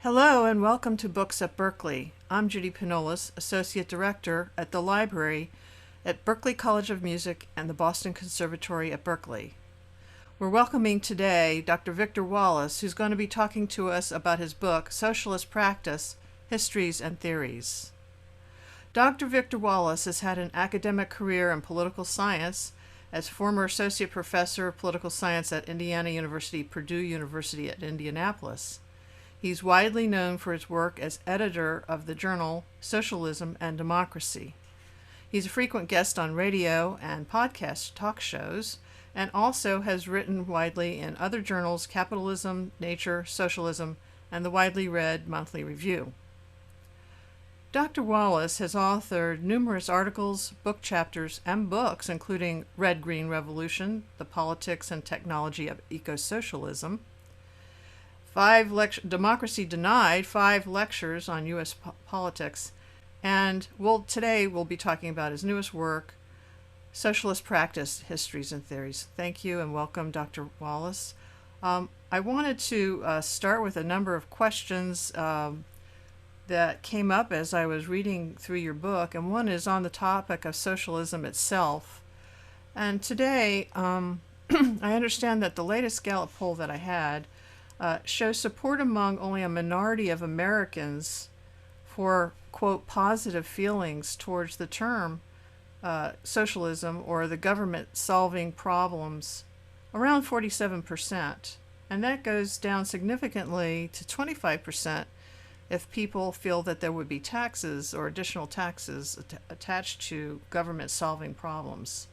Hello and welcome to Books at Berklee. I'm Judy Pinnolis, Associate Director at the Library at Berklee College of Music and the Boston Conservatory at Berklee. We're welcoming today Dr. Victor Wallis, who's going to be talking to us about his book, Socialist Practice, Histories and Theories. Dr. Victor Wallis has had an academic career in political science as former Associate Professor of Political Science at Indiana University, Purdue University at Indianapolis. He's widely known for his work as editor of the journal Socialism and Democracy. He's a frequent guest on radio and podcast talk shows, and also has written widely in other journals, Capitalism, Nature, Socialism, and the widely read Monthly Review. Dr. Wallis has authored numerous articles, book chapters, and books, including Red-Green Revolution, The Politics and Technology of Eco-Socialism, Democracy Denied, 5 lectures on U.S. politics, and today we'll be talking about his newest work, Socialist Practice, Histories and Theories. Thank you and welcome, Dr. Wallis. I wanted to start with a number of questions that came up as I was reading through your book, and one is on the topic of socialism itself. And today, I understand that the latest Gallup poll that I had shows support among only a minority of Americans for, quote, positive feelings towards the term socialism or the government solving problems, around 47%. And that goes down significantly to 25% if people feel that there would be taxes or additional taxes attached to government solving problems.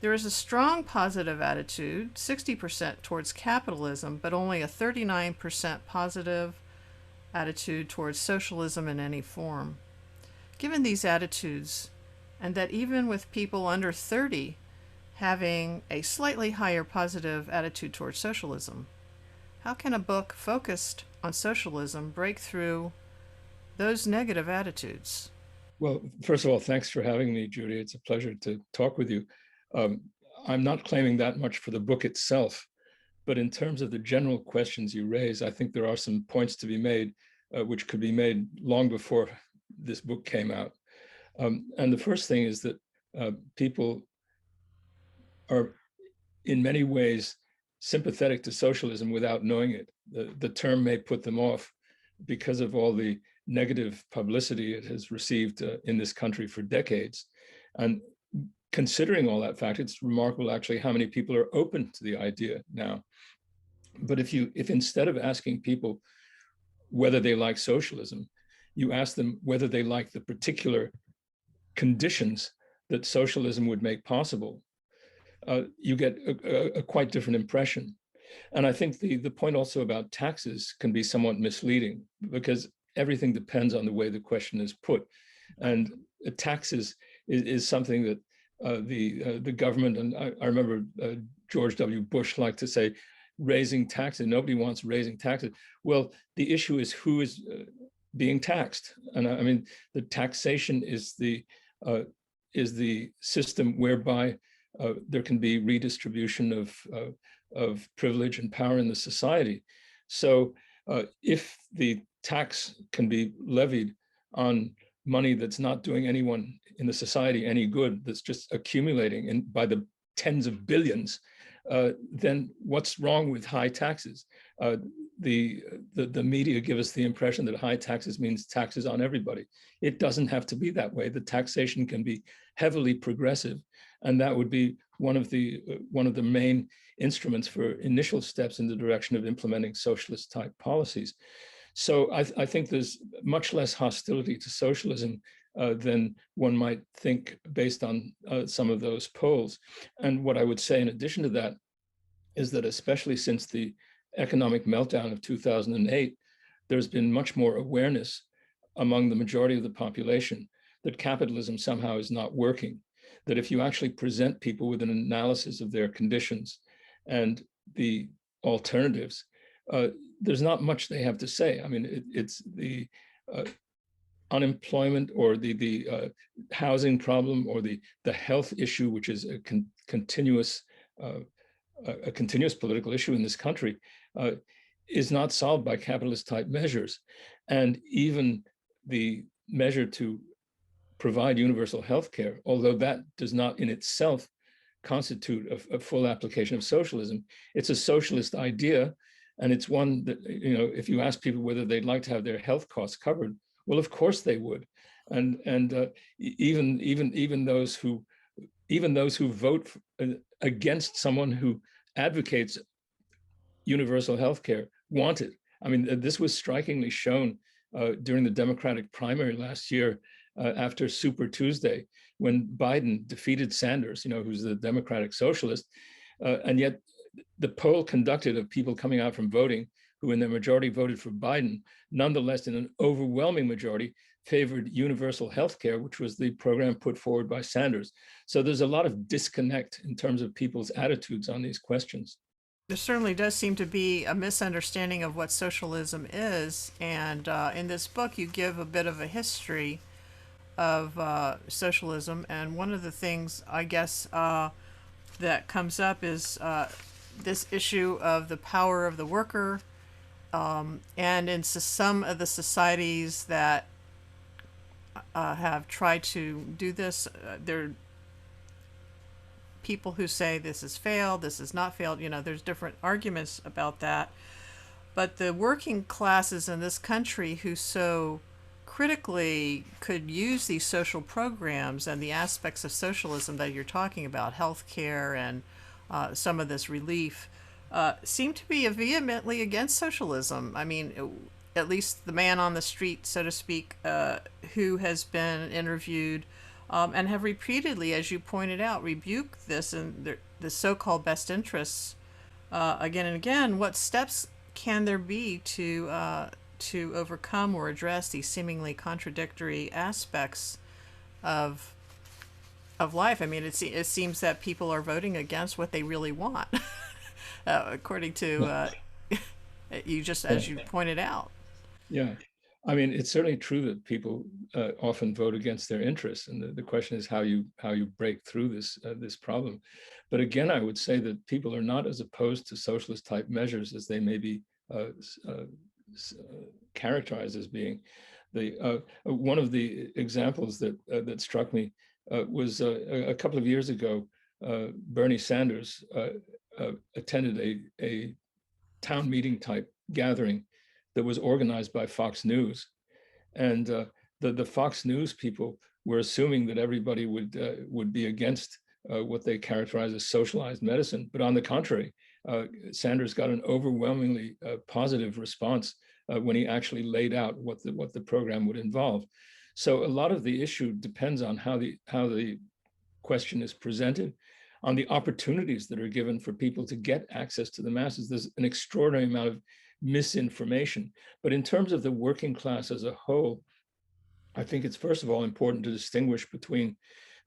There is a strong positive attitude, 60% towards capitalism, but only a 39% positive attitude towards socialism in any form. Given these attitudes, and that even with people under 30 having a slightly higher positive attitude towards socialism, how can a book focused on socialism break through those negative attitudes? Well, first of all, thanks for having me, Judy. It's a pleasure to talk with you. I'm not claiming that much for the book itself, but in terms of the general questions you raise, I think there are some points to be made, which could be made long before this book came out. And the first thing is that people are in many ways sympathetic to socialism without knowing it. The term may put them off because of all the negative publicity it has received in this country for decades. And considering all that fact, it's remarkable actually how many people are open to the idea now. But if instead of asking people whether they like socialism, you ask them whether they like the particular conditions that socialism would make possible, you get a quite different impression. And I think the point also about taxes can be somewhat misleading because everything depends on the way the question is put. And taxes is something that the government, and I remember George W. Bush liked to say, raising taxes. Nobody wants raising taxes. Well, the issue is who is being taxed. And I mean, the taxation is the system whereby there can be redistribution of privilege and power in the society. So if the tax can be levied on money that's not doing anyone in the society any good, that's just accumulating by the tens of billions, then what's wrong with high taxes? The media give us the impression that high taxes means taxes on everybody. It doesn't have to be that way. The taxation can be heavily progressive, and that would be one of the main instruments for initial steps in the direction of implementing socialist type policies. So I think there's much less hostility to socialism than one might think based on some of those polls. And what I would say in addition to that is that especially since the economic meltdown of 2008, there's been much more awareness among the majority of the population that capitalism somehow is not working, that if you actually present people with an analysis of their conditions and the alternatives, there's not much they have to say. I mean, it's the unemployment or the housing problem or the health issue, which is a continuous political issue in this country. is not solved by capitalist type measures. And even the measure to provide universal health care, although that does not in itself constitute a full application of socialism, it's a socialist idea. And it's one that, if you ask people whether they'd like to have their health costs covered, well, of course they would. And even those who vote against someone who advocates universal health care want it. I mean, this was strikingly shown during the Democratic primary last year after Super Tuesday, when Biden defeated Sanders, who's the Democratic socialist. And yet the poll conducted of people coming out from voting who in their majority voted for Biden, nonetheless, in an overwhelming majority, favored universal health care, which was the program put forward by Sanders. So there's a lot of disconnect in terms of people's attitudes on these questions. There certainly does seem to be a misunderstanding of what socialism is. And in this book, you give a bit of a history of socialism. And one of the things, I guess, that comes up is this issue of the power of the worker. And in some of the societies that have tried to do this, there are people who say this has failed, this has not failed. There's different arguments about that. But the working classes in this country who so critically could use these social programs and the aspects of socialism that you're talking about, healthcare and some of this relief, seem to be vehemently against socialism. I mean, at least the man on the street, so to speak, who has been interviewed and have repeatedly, as you pointed out, rebuked this and the so-called best interests again and again. What steps can there be to overcome or address these seemingly contradictory aspects of life? I mean, it seems that people are voting against what they really want, according to you, just as you pointed out. Yeah. I mean, it's certainly true that people often vote against their interests, and the question is how you break through this problem. But again, I would say that people are not as opposed to socialist type measures as they may be characterized as being. One of the examples that struck me was a couple of years ago. Bernie Sanders attended a town meeting type gathering that was organized by Fox News. And the Fox News people were assuming that everybody would be against what they characterize as socialized medicine. But on the contrary, Sanders got an overwhelmingly positive response when he actually laid out what the program would involve. So a lot of the issue depends on how the question is presented, on the opportunities that are given for people to get access to the masses. There's an extraordinary amount of misinformation. But in terms of the working class as a whole, I think it's first of all important to distinguish between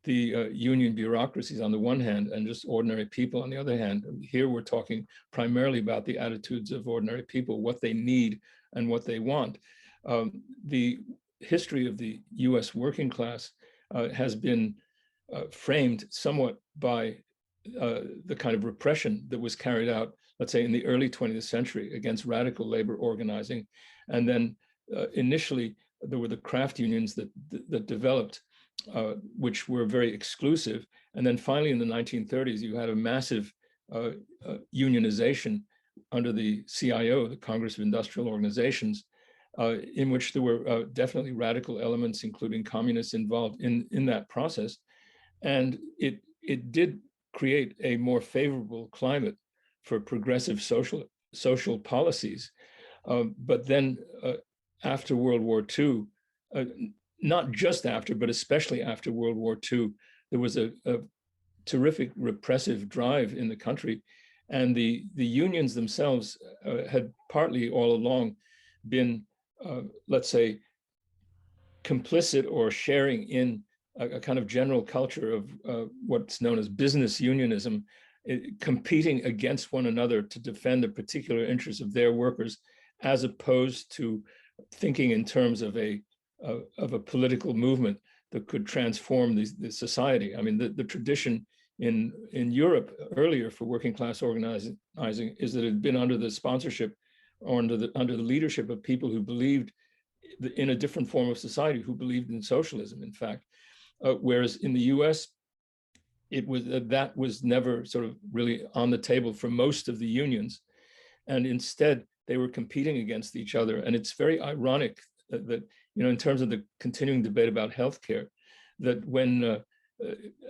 the union bureaucracies on the one hand and just ordinary people on the other hand. Here we're talking primarily about the attitudes of ordinary people, what they need and what they want. The history of the US working class has been framed somewhat by the kind of repression that was carried out, let's say, in the early 20th century against radical labor organizing. And then initially, there were the craft unions that developed, which were very exclusive. And then finally, in the 1930s, you had a massive unionization under the CIO, the Congress of Industrial Organizations, in which there were definitely radical elements, including communists, involved in that process. And it did create a more favorable climate for progressive social policies. But then after World War II, not just after, but especially after World War II, there was a terrific repressive drive in the country. And the unions themselves had partly all along been, let's say, complicit or sharing in a kind of general culture of what's known as business unionism, competing against one another to defend the particular interests of their workers, as opposed to thinking in terms of a political movement that could transform the society. I mean, the tradition in Europe earlier for working class organizing is that it had been under the sponsorship or under the leadership of people who believed in a different form of society, who believed in socialism, in fact. Whereas in the US, that was never sort of really on the table for most of the unions. And instead, they were competing against each other. And it's very ironic that in terms of the continuing debate about healthcare, that when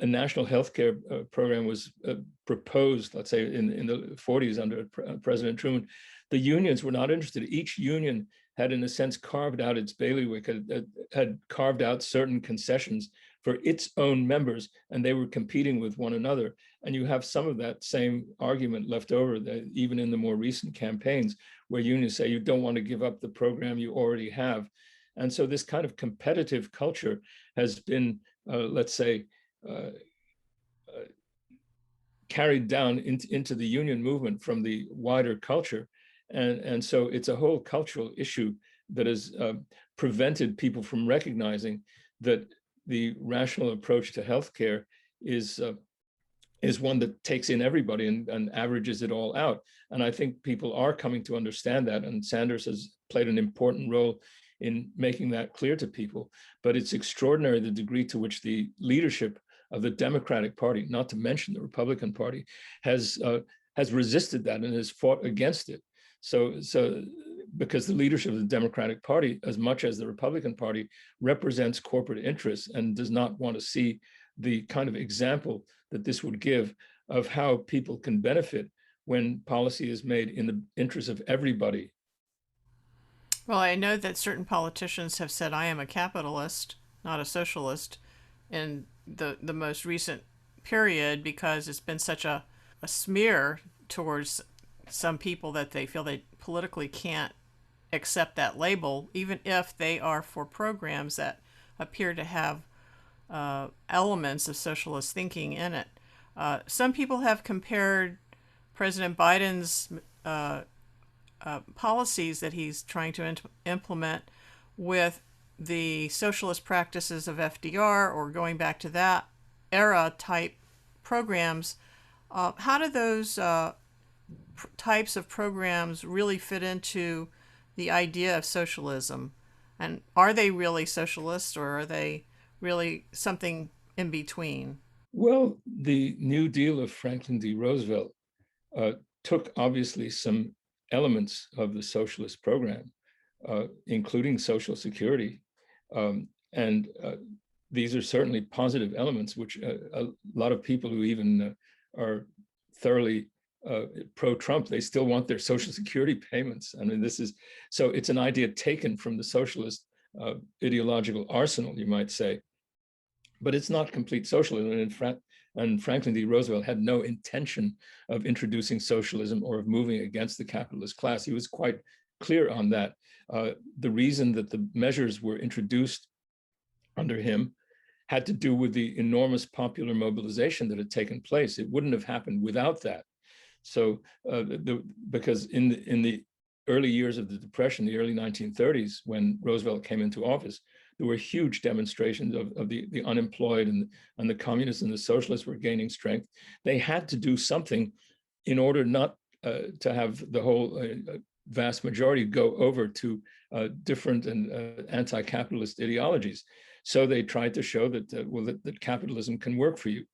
a national healthcare program was proposed, let's say in the 40s under President Truman, the unions were not interested. Each union had, in a sense, carved out its bailiwick, had carved out certain concessions for its own members, and they were competing with one another. And you have some of that same argument left over, even in the more recent campaigns, where unions say you don't want to give up the program you already have. And so this kind of competitive culture has been, let's say, carried down into the union movement from the wider culture. And so it's a whole cultural issue that has prevented people from recognizing that the rational approach to healthcare is one that takes in everybody and averages it all out. And I think people are coming to understand that, and Sanders has played an important role in making that clear to people. But it's extraordinary the degree to which the leadership of the Democratic Party, not to mention the Republican Party, has resisted that and has fought against it. So because the leadership of the Democratic Party, as much as the Republican Party, represents corporate interests and does not want to see the kind of example that this would give of how people can benefit when policy is made in the interest of everybody. Well, I know that certain politicians have said, I am a capitalist, not a socialist, in the most recent period, because it's been such a smear towards some people that they feel they politically can't accept that label, even if they are for programs that appear to have elements of socialist thinking in it. Some people have compared President Biden's policies that he's trying to implement with the socialist practices of FDR, or going back to that era type programs. How do those types of programs really fit into the idea of socialism? And are they really socialist, or are they really something in between? Well, the New Deal of Franklin D. Roosevelt took obviously some elements of the socialist program, including Social Security. And these are certainly positive elements, which a lot of people who even are thoroughly pro-Trump, they still want their Social Security payments. I mean, so it's an idea taken from the socialist ideological arsenal, you might say, but it's not complete socialism. And Franklin D. Roosevelt had no intention of introducing socialism or of moving against the capitalist class. He was quite clear on that. The reason that the measures were introduced under him had to do with the enormous popular mobilization that had taken place. It wouldn't have happened without that. So, because in the early years of the Depression, the early 1930s, when Roosevelt came into office, there were huge demonstrations of the unemployed, and the communists and the socialists were gaining strength. They had to do something in order not to have the whole vast majority go over to different and anti-capitalist ideologies. So they tried to show that that capitalism can work for you.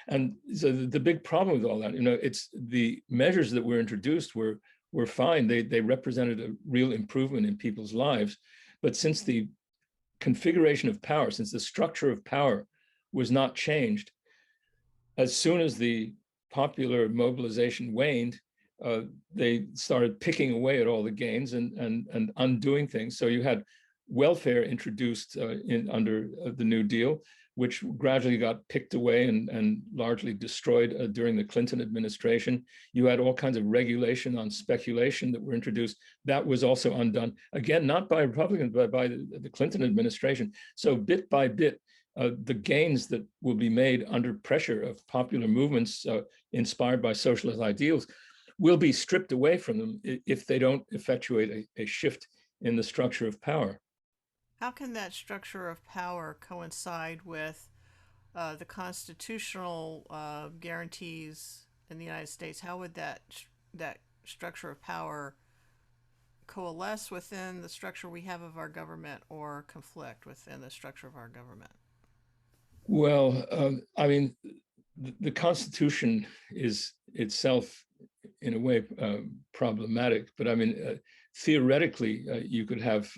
And so the big problem with all that, it's the measures that were introduced were fine. They represented a real improvement in people's lives. But since the configuration of power, since the structure of power was not changed, as soon as the popular mobilization waned, they started picking away at all the gains and undoing things. So you had welfare introduced under the New Deal, which gradually got picked away and largely destroyed during the Clinton administration. You had all kinds of regulation on speculation that were introduced. That was also undone, again, not by Republicans, but by the Clinton administration. So bit by bit, the gains that will be made under pressure of popular movements inspired by socialist ideals will be stripped away from them if they don't effectuate a shift in the structure of power. How can that structure of power coincide with the constitutional guarantees in the United States? How would that structure of power coalesce within the structure we have of our government or conflict within the structure of our government? Well, I mean, the Constitution is itself, in a way, problematic. But I mean, theoretically, you could have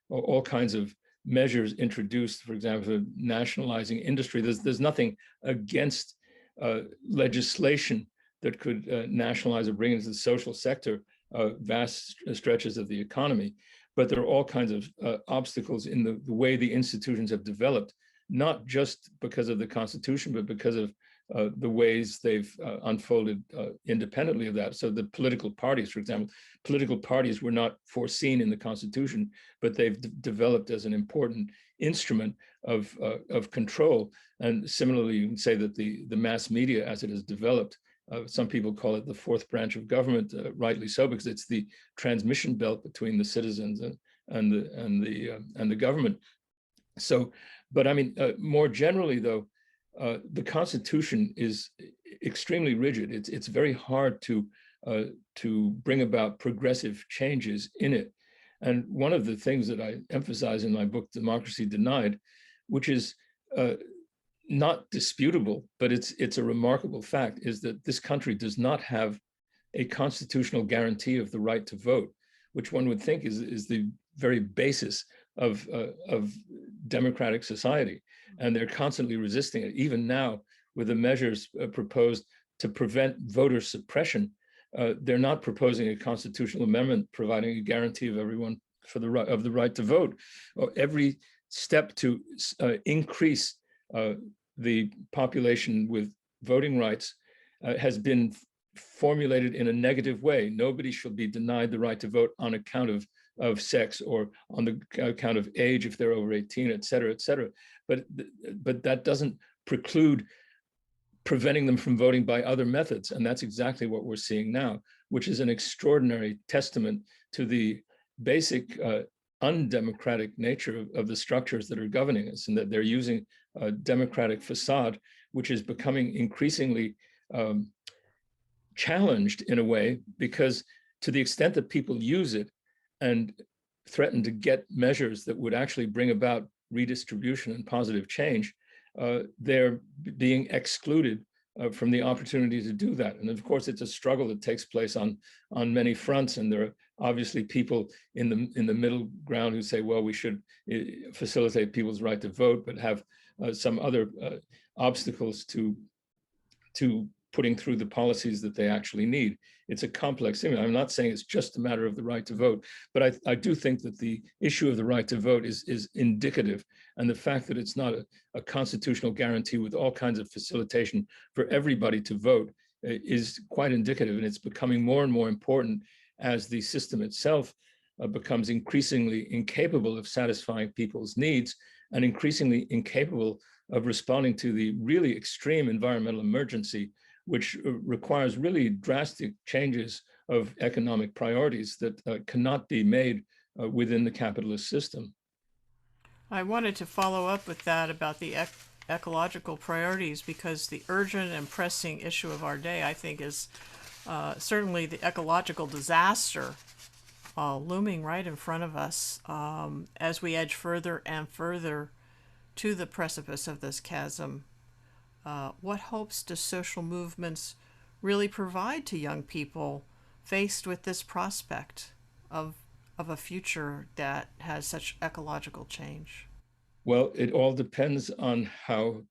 all kinds of measures introduced. For example, nationalizing industry. There's nothing against legislation that could nationalize or bring into the social sector vast stretches of the economy. But there are all kinds of obstacles in the way the institutions have developed, not just because of the Constitution, but because of the ways they've unfolded independently of that. So the political parties, for example, political parties were not foreseen in the Constitution, but they've developed as an important instrument of control. And similarly, you can say that the mass media, as it has developed, some people call it the fourth branch of government, rightly so, because it's the transmission belt between the citizens and the government. So, but I mean, more generally, though, the Constitution is extremely rigid. It's very hard to bring about progressive changes in it. And one of the things that I emphasize in my book, Democracy Denied, which is not disputable, but it's a remarkable fact, is that this country does not have a constitutional guarantee of the right to vote, which one would think is the very basis of democratic society. And they're constantly resisting it. Even now, with the measures proposed to prevent voter suppression, they're not proposing a constitutional amendment providing a guarantee of everyone for the right to vote. Every step to increase the population with voting rights has been formulated in a negative way. Nobody shall be denied the right to vote on account of sex or on the account of age if they're over 18, et cetera, et cetera. But that doesn't preclude preventing them from voting by other methods. And that's exactly what we're seeing now, which is an extraordinary testament to the basic undemocratic nature of the structures that are governing us, and that they're using a democratic facade, which is becoming increasingly challenged in a way, because to the extent that people use it and threaten to get measures that would actually bring about redistribution and positive change, they're being excluded from the opportunity to do that. And of course, it's a struggle that takes place on many fronts. And there are obviously people in the middle ground who say, well, we should facilitate people's right to vote, but have some other obstacles to putting through the policies that they actually need. It's a complex thing. I'm not saying it's just a matter of the right to vote, but I do think that the issue of the right to vote is indicative. And the fact that it's not a constitutional guarantee with all kinds of facilitation for everybody to vote is quite indicative. And it's becoming more and more important as the system itself becomes increasingly incapable of satisfying people's needs and increasingly incapable of responding to the really extreme environmental emergency, which requires really drastic changes of economic priorities that cannot be made within the capitalist system. I wanted to follow up with that about the ecological priorities, because the urgent and pressing issue of our day, I think, is certainly the ecological disaster looming right in front of us as we edge further and further to the precipice of this chasm. What hopes do social movements really provide to young people faced with this prospect of a future that has such ecological change? Well, it all depends on how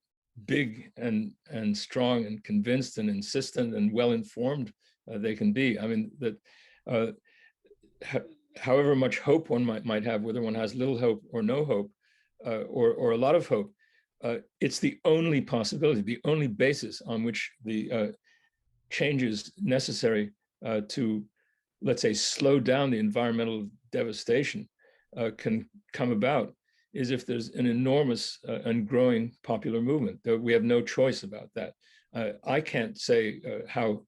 big and strong and convinced and insistent and well-informed they can be. I mean, that however much hope one might have, whether one has little hope or no hope, or a lot of hope, it's the only possibility, the only basis on which the changes necessary to, let's say, slow down the environmental devastation can come about, is if there's an enormous and growing popular movement. We have no choice about that. I can't say how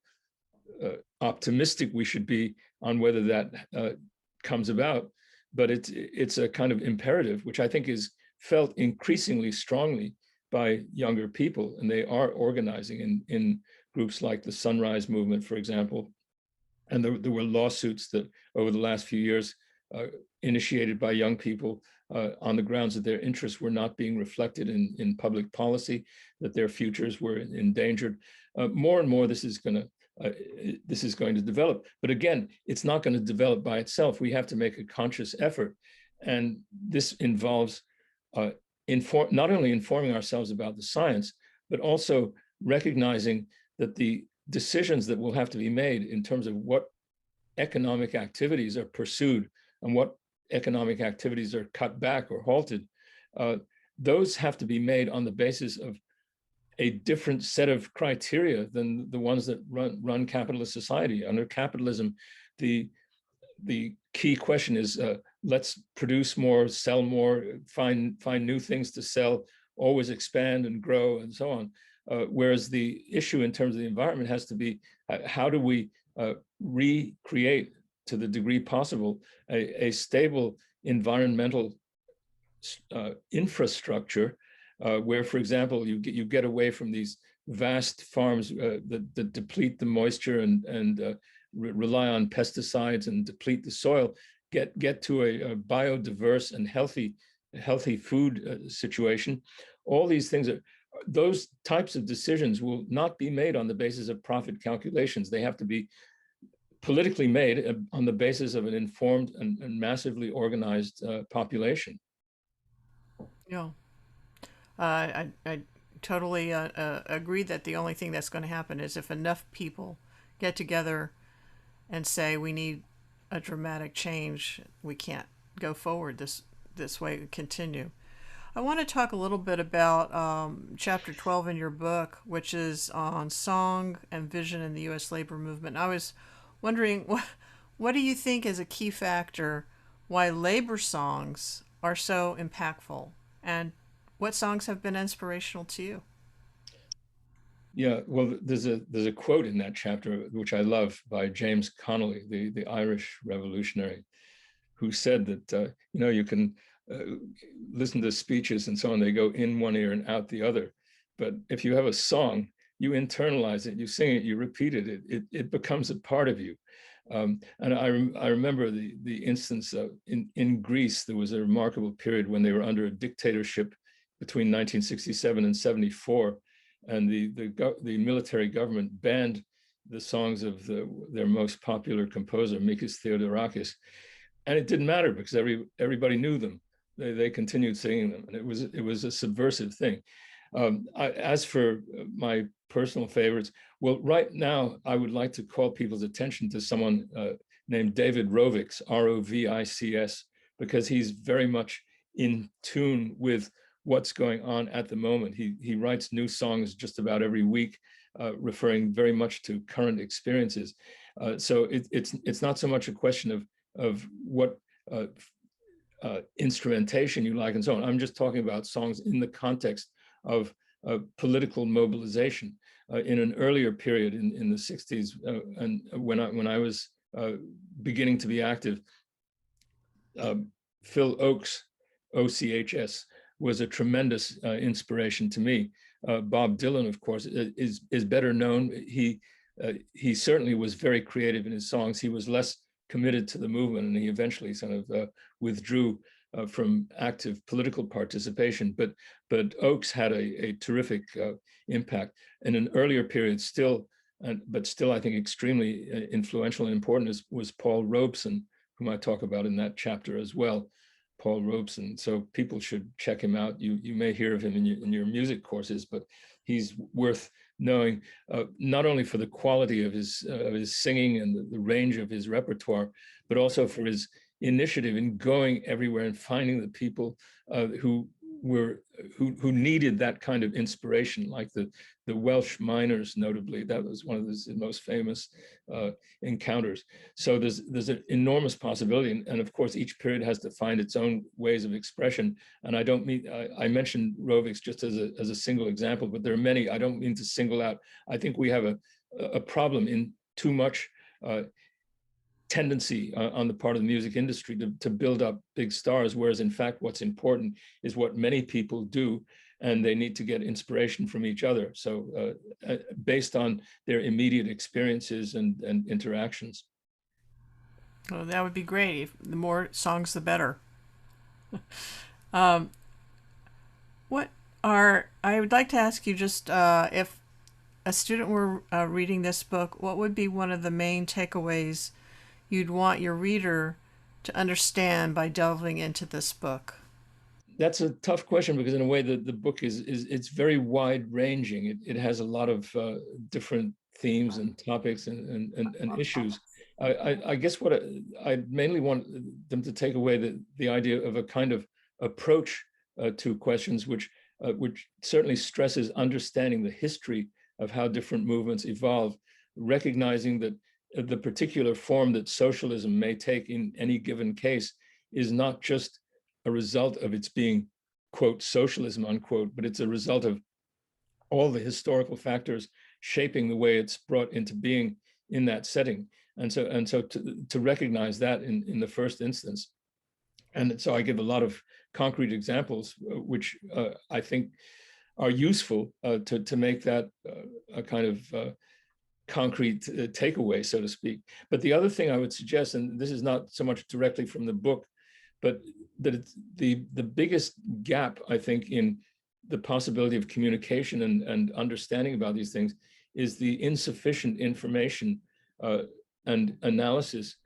optimistic we should be on whether that comes about, but it's a kind of imperative, which I think is felt increasingly strongly by younger people, and they are organizing in groups like the Sunrise Movement, for example, And there were lawsuits that over the last few years initiated by young people on the grounds that their interests were not being reflected in public policy, that their futures were endangered. More and more, this is going to develop. But again, it's not going to develop by itself. We have to make a conscious effort. And this involves not only informing ourselves about the science, but also recognizing that the decisions that will have to be made in terms of what economic activities are pursued and what economic activities are cut back or halted, those have to be made on the basis of a different set of criteria than the ones that run capitalist society. Under capitalism, the key question is let's produce more, sell more, find new things to sell, always expand and grow and so on. Whereas the issue in terms of the environment has to be how do we recreate to the degree possible a stable environmental infrastructure where, for example, you get away from these vast farms that deplete the moisture and rely on pesticides and deplete the soil. Get to a biodiverse and healthy food situation. All these things those types of decisions will not be made on the basis of profit calculations. They have to be politically made on the basis of an informed and massively organized population. Yeah, I totally agree that the only thing that's going to happen is if enough people get together and say we need a dramatic change, we can't go forward this way and continue. I want to talk a little bit about chapter 12 in your book, which is on song and vision in the U.S. labor movement. I was wondering, what do you think is a key factor why labor songs are so impactful, and what songs have been inspirational to you? Yeah, well, there's a quote in that chapter which I love by James Connolly, the Irish revolutionary, who said that you can listen to speeches and so on, they go in one ear and out the other. But if you have a song, you internalize it, you sing it, you repeat it, it becomes a part of you. And I remember the instance in Greece, there was a remarkable period when they were under a dictatorship between 1967 and 74, and the military government banned the songs of their most popular composer, Mikis Theodorakis. And it didn't matter because everybody knew them. They continued singing them, and it was a subversive thing. As for my personal favorites, well, right now I would like to call people's attention to someone named David Rovics, Rovics, because he's very much in tune with what's going on at the moment. He writes new songs just about every week, referring very much to current experiences. So it's not so much a question of what instrumentation you like and so on. I'm just talking about songs in the context of political mobilization. In an earlier period in the 60s, and when I was beginning to be active, Phil Ochs, OCHS, was a tremendous inspiration to me. Bob Dylan, of course, is better known. He certainly was very creative in his songs. He was less committed to the movement, and he eventually sort of withdrew from active political participation. But Ochs had a terrific impact in an earlier period. But still, I think extremely influential and important was Paul Robeson, whom I talk about in that chapter as well. Paul Robeson. So people should check him out. You may hear of him in your music courses, but he's worth knowing, not only for the quality of his singing and the range of his repertoire, but also for his initiative in going everywhere and finding the people who needed that kind of inspiration, like the Welsh miners, notably. That was one of his most famous encounters. So there's an enormous possibility, and of course each period has to find its own ways of expression. And I don't mean, I mentioned Rovics just as a single example, but there are many. I don't mean to single out. I think we have a problem in too much tendency on the part of the music industry to build up big stars, whereas in fact what's important is what many people do, and they need to get inspiration from each other. So based on their immediate experiences and interactions. Oh, that would be great. The more songs, the better. Um, what I would like to ask you just if a student were reading this book, what would be one of the main takeaways you'd want your reader to understand by delving into this book? That's a tough question because in a way the book is it's very wide ranging. It has a lot of different themes and topics and issues. I guess what I mainly want them to take away the idea of a kind of approach to questions which certainly stresses understanding the history of how different movements evolve, recognizing that the particular form that socialism may take in any given case is not just a result of its being, quote, socialism, unquote, but it's a result of all the historical factors shaping the way it's brought into being in that setting. And so to recognize that in the first instance. And so I give a lot of concrete examples, which I think are useful to make that a kind of concrete takeaway, so to speak. But the other thing I would suggest, and this is not so much directly from the book, but that it's the biggest gap, I think, in the possibility of communication and understanding about these things is the insufficient information and analysis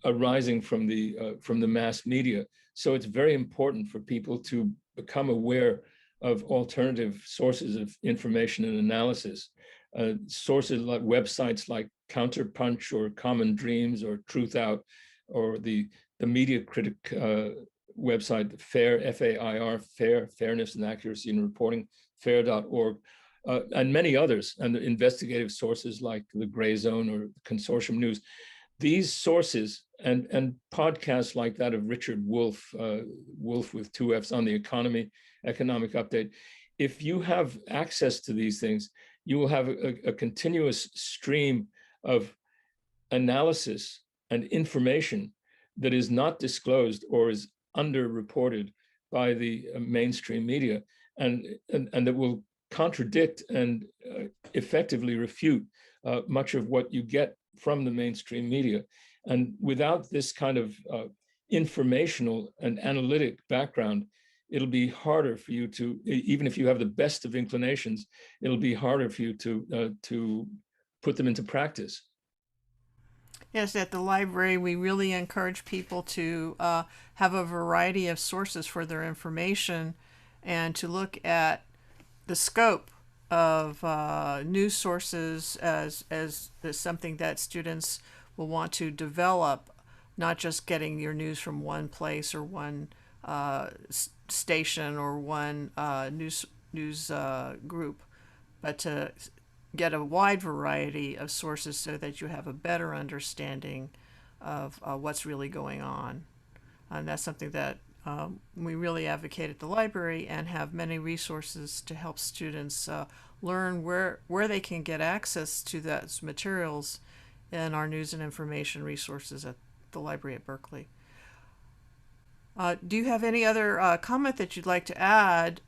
arising from the mass media. So it's very important for people to become aware of alternative sources of information and analysis. Sources like websites like Counterpunch or Common Dreams or Truth Out, or the media critic website, FAIR, F-A-I-R, FAIR, Fairness and Accuracy in Reporting, FAIR.org, and many others, and the investigative sources like the Gray Zone or Consortium News. These sources and podcasts like that of Richard Wolff, Wolff with two F's, on the Economic Update. If you have access to these things, you will have a continuous stream of analysis and information that is not disclosed or is underreported by the mainstream media, and that will contradict and effectively refute much of what you get from the mainstream media. And without this kind of informational and analytic background, it'll be harder for you to, even if you have the best of inclinations, it'll be harder for you to put them into practice. Yes, at the library, we really encourage people to have a variety of sources for their information and to look at the scope of news sources as something that students will want to develop, not just getting your news from one place or one station or one news group, but to get a wide variety of sources so that you have a better understanding of what's really going on. And that's something that we really advocate at the library, and have many resources to help students learn where they can get access to those materials in our news and information resources at the library at Berklee. Do you have any other comment that you'd like to add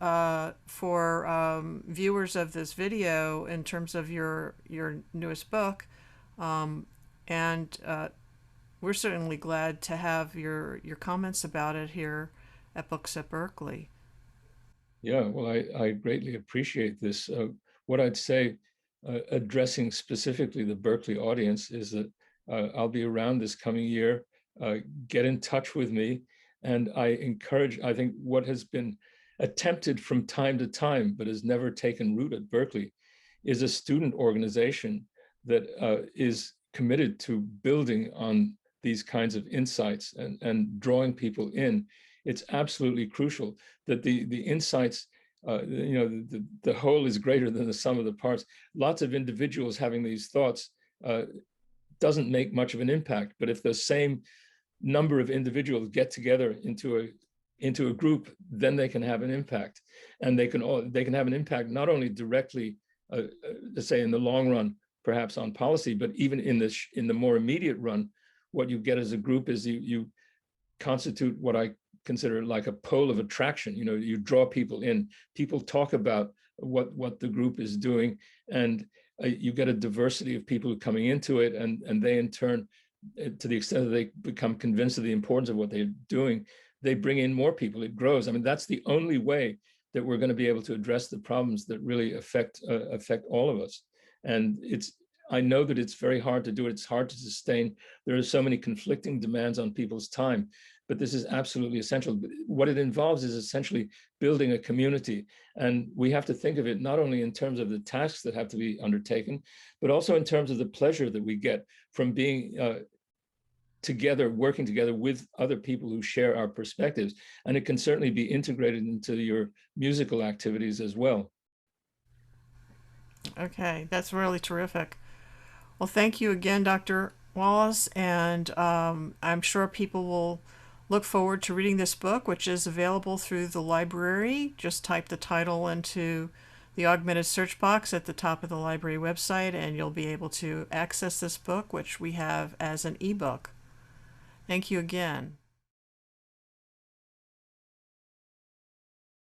for viewers of this video in terms of your newest book? And we're certainly glad to have your comments about it here at Books at Berklee. Yeah, well, I greatly appreciate this. What I'd say, addressing specifically the Berklee audience, is that I'll be around this coming year. Get in touch with me. And I encourage, I think what has been attempted from time to time, but has never taken root at Berklee, is a student organization that is committed to building on these kinds of insights and drawing people in. It's absolutely crucial that the insights, the whole is greater than the sum of the parts. Lots of individuals having these thoughts doesn't make much of an impact. But if the same number of individuals get together into a group, then they can have an impact, and they can have an impact not only directly, let's say in the long run, perhaps on policy, but even in the more immediate run. What you get as a group is you constitute what I consider like a pole of attraction. You draw people in. People talk about what the group is doing, and you get a diversity of people coming into it, and they in turn to the extent that they become convinced of the importance of what they're doing, they bring in more people. It grows. I mean, that's the only way that we're going to be able to address the problems that really affect all of us. And I know that it's very hard to do it. It's hard to sustain. There are so many conflicting demands on people's time, but this is absolutely essential. What it involves is essentially building a community. And we have to think of it not only in terms of the tasks that have to be undertaken, but also in terms of the pleasure that we get from being together, working together with other people who share our perspectives. And it can certainly be integrated into your musical activities as well. Okay, that's really terrific. Well, thank you again, Dr. Wallis, and I'm sure people will look forward to reading this book, which is available through the library. Just type the title into the augmented search box at the top of the library website, and you'll be able to access this book, which we have as an ebook. Thank you again.